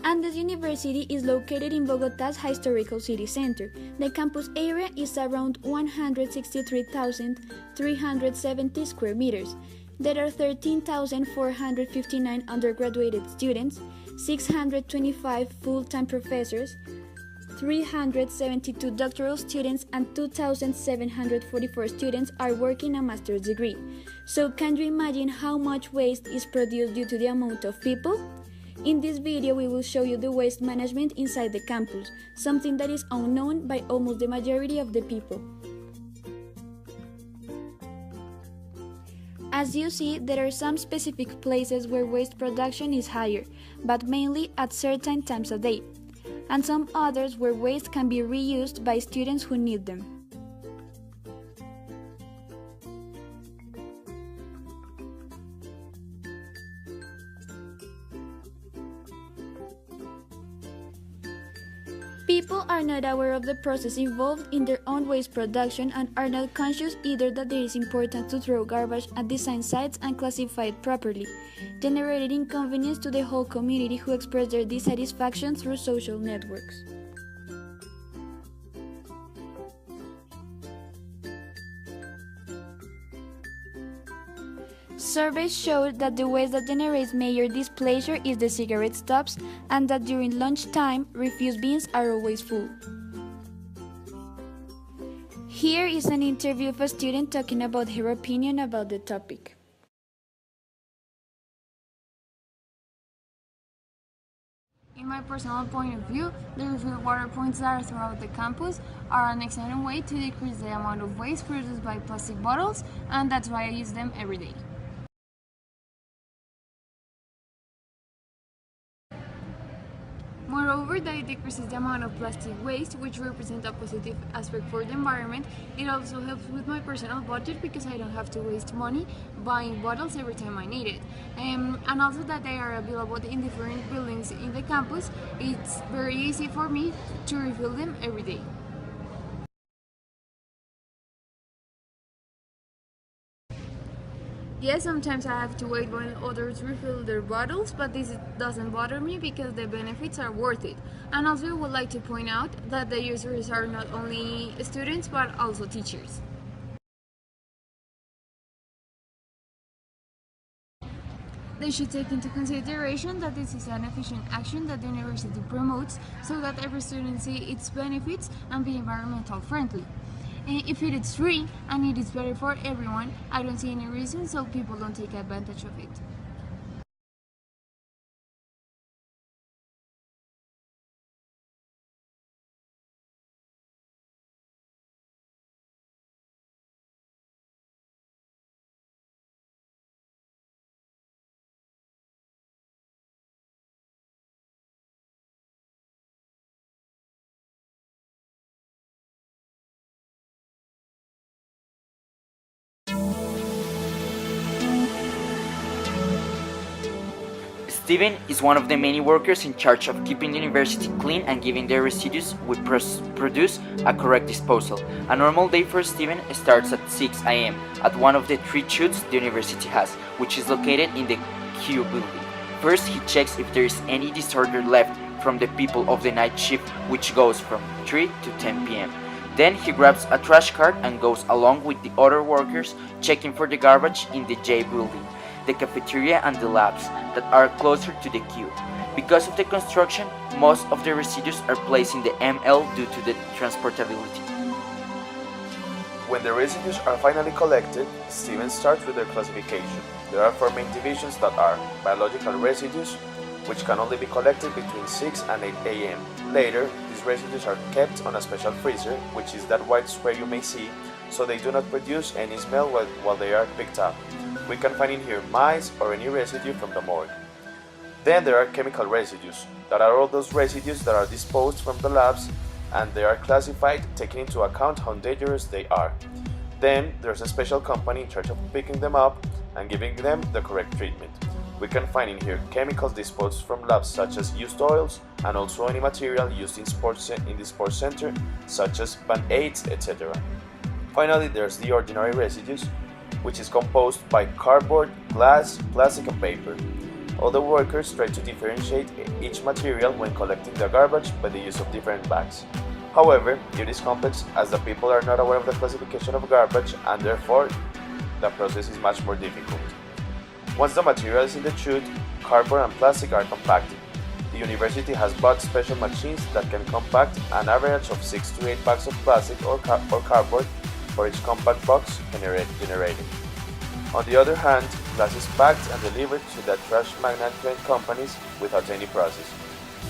Andes University is located in Bogotá's historical city center. The campus area is around 163,370 square meters. There are 13,459 undergraduate students, 625 full-time professors, 372 doctoral students, and 2,744 students are working a master's degree. So can you imagine how much waste is produced due to the amount of people? In this video, we will show you the waste management inside the campus, something that is unknown by almost the majority of the people. As you see, there are some specific places where waste production is higher, but mainly at certain times of day, and some others where waste can be reused by students who need them. People are not aware of the process involved in their own waste production and are not conscious either that it is important to throw garbage at design sites and classify it properly, generating inconvenience to the whole community who express their dissatisfaction through social networks. Surveys showed that the waste that generates major displeasure is the cigarette stubs, and that during lunchtime, refuse bins are always full. Here is an interview of a student talking about her opinion about the topic. In my personal point of view, the refill water points that are throughout the campus are an excellent way to decrease the amount of waste produced by plastic bottles, and that's why I use them every day. Moreover, that it decreases the amount of plastic waste, which represents a positive aspect for the environment. It also helps with my personal budget because I don't have to waste money buying bottles every time I need it. And also that they are available in different buildings in the campus, it's very easy for me to refill them every day. Yes, sometimes I have to wait while others refill their bottles, but this doesn't bother me because the benefits are worth it. And also I would like to point out that the users are not only students but also teachers. They should take into consideration that this is an efficient action that the university promotes so that every student sees its benefits and be environmental friendly. If it is free and it is better for everyone, I don't see any reason so people don't take advantage of it. Steven is one of the many workers in charge of keeping the university clean and giving the residues we produce a correct disposal. A normal day for Steven starts at 6 a.m. at one of the 3 chutes the university has, which is located in the Q building. First, he checks if there is any disorder left from the people of the night shift, which goes from 3 to 10 p.m. Then he grabs a trash cart and goes along with the other workers checking for the garbage in the J building, the cafeteria and the labs that are closer to the Q. Because of the construction, most of the residues are placed in the ML due to the transportability. When the residues are finally collected, Steven starts with their classification. There are 4 main divisions that are biological residues, which can only be collected between 6 and 8 a.m. Later, these residues are kept on a special freezer, which is that white square you may see, so they do not produce any smell while they are picked up. We can find in here mice or any residue from the morgue. Then there are chemical residues, that are all those residues that are disposed from the labs, and they are classified taking into account how dangerous they are. Then there's a special company in charge of picking them up and giving them the correct treatment. We can find in here chemicals disposed from labs such as used oils, and also any material used in the sports center such as band-aids, etc. Finally, there's the ordinary residues, which is composed by cardboard, glass, plastic and paper. All the workers try to differentiate each material when collecting the garbage by the use of different bags. However, it is complex as the people are not aware of the classification of garbage, and therefore the process is much more difficult. Once the material is in the chute, cardboard and plastic are compacted. The university has bought special machines that can compact an average of 6 to 8 bags of plastic or cardboard for each compact box generated. On the other hand, glass is packed and delivered to the trash management companies without any process.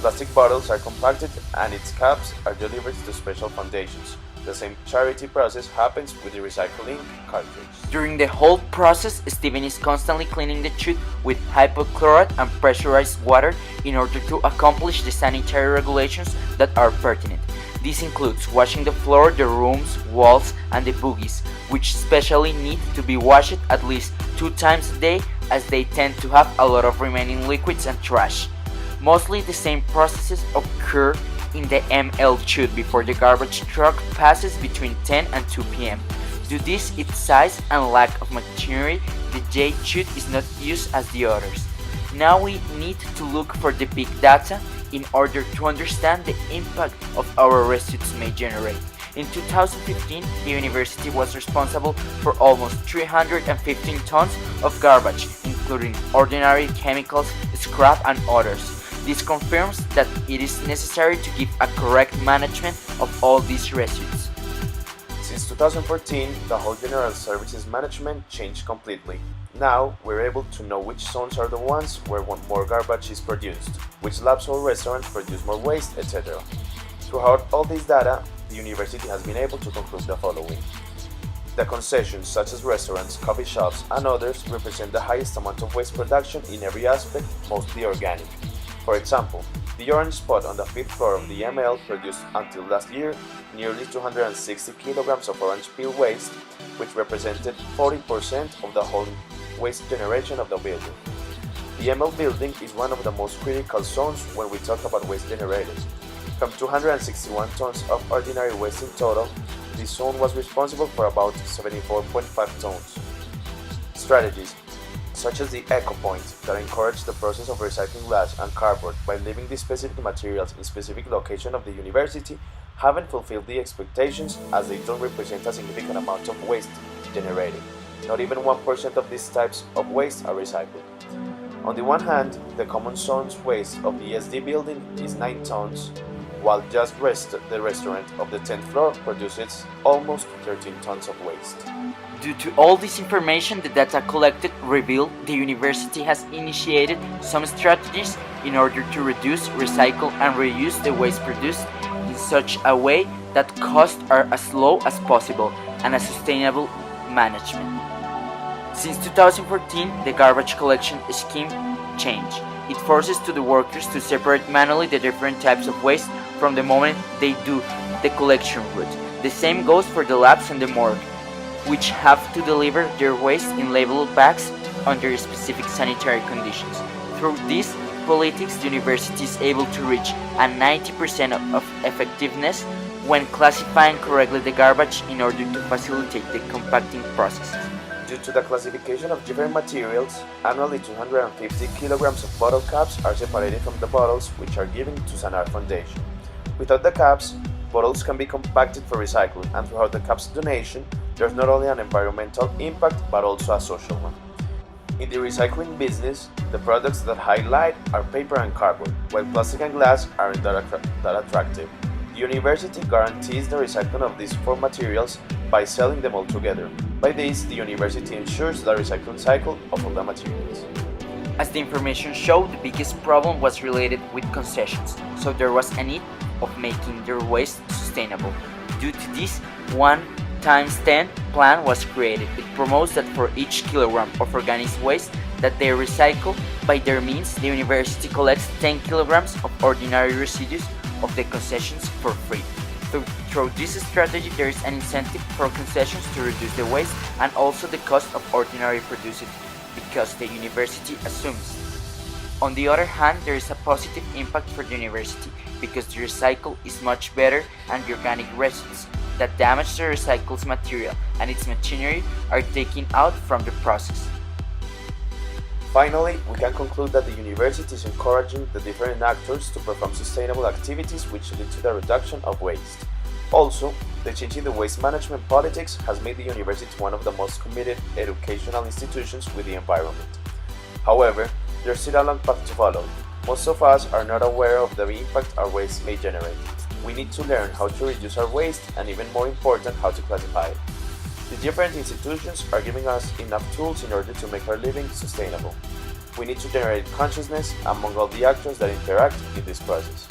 Plastic bottles are compacted and its caps are delivered to special foundations. The same charity process happens with the recycling cartridge. During the whole process, Steven is constantly cleaning the chute with hypochlorite and pressurized water in order to accomplish the sanitary regulations that are pertinent. This includes washing the floor, the rooms, walls, and the bogies, which especially need to be washed at least 2 times a day as they tend to have a lot of remaining liquids and trash. Mostly the same processes occur in the ML chute before the garbage truck passes between 10 and 2 p.m. Due to its size and lack of machinery, the J chute is not used as the others. Now we need to look for the big data in order to understand the impact of our residues may generate. In 2015, the university was responsible for almost 315 tons of garbage, including ordinary chemicals, scrap, and others. This confirms that it is necessary to give a correct management of all these residues. Since 2014, the whole general services management changed completely. Now, we're able to know which zones are the ones where more garbage is produced, which labs or restaurants produce more waste, etc. Throughout all this data, the university has been able to conclude the following. The concessions, such as restaurants, coffee shops, and others, represent the highest amount of waste production in every aspect, mostly organic. For example, the orange spot on the 5th floor of the ML produced until last year nearly 260 kilograms of orange peel waste, which represented 40% of the whole waste generation of the building. The ML building is one of the most critical zones when we talk about waste generated. From 261 tons of ordinary waste in total, this zone was responsible for about 74.5 tons. Strategies such as the Eco Point that encourage the process of recycling glass and cardboard by leaving the specific materials in specific location of the university haven't fulfilled the expectations as they don't represent a significant amount of waste generated. Not even 1% of these types of waste are recycled. On the one hand, the common zone's waste of the SD building is 9 tons, while just the restaurant of the 10th floor produces almost 13 tons of waste. Due to all this information, the data collected reveal the university has initiated some strategies in order to reduce, recycle, and reuse the waste produced in such a way that costs are as low as possible and a sustainable management. Since 2014, the garbage collection scheme changed. It forces the workers to separate manually the different types of waste from the moment they do the collection route. The same goes for the labs and the morgue, which have to deliver their waste in labeled bags under specific sanitary conditions. Through these politics, the university is able to reach a 90% of effectiveness when classifying correctly the garbage in order to facilitate the compacting process. Due to the classification of different materials, annually 250 kilograms of bottle caps are separated from the bottles which are given to Sanar Foundation. Without the caps, bottles can be compacted for recycling, and throughout the caps donation, there's not only an environmental impact but also a social one. In the recycling business, the products that highlight are paper and cardboard, while plastic and glass aren't that attractive. The university guarantees the recycling of these 4 materials by selling them all together. By this, the university ensures the recycling cycle of all the materials. As the information showed, the biggest problem was related with concessions, so there was a need of making their waste sustainable. Due to this, 1 times 10 plan was created. It promotes that for each kilogram of organic waste that they recycle, by their means, the university collects 10 kilograms of ordinary residues of the concessions for free. Through this strategy, there is an incentive for concessions to reduce the waste and also the cost of ordinary produced because the university assumes. On the other hand, there is a positive impact for the university because the recycle is much better and the organic residues that damage the recycled material and its machinery are taken out from the process. Finally, we can conclude that the university is encouraging the different actors to perform sustainable activities which lead to the reduction of waste. Also, the change in the waste management politics has made the university one of the most committed educational institutions with the environment. However, there's still a long path to follow. Most of us are not aware of the impact our waste may generate. We need to learn how to reduce our waste and, even more important, how to classify it. The different institutions are giving us enough tools in order to make our living sustainable. We need to generate consciousness among all the actors that interact in this process.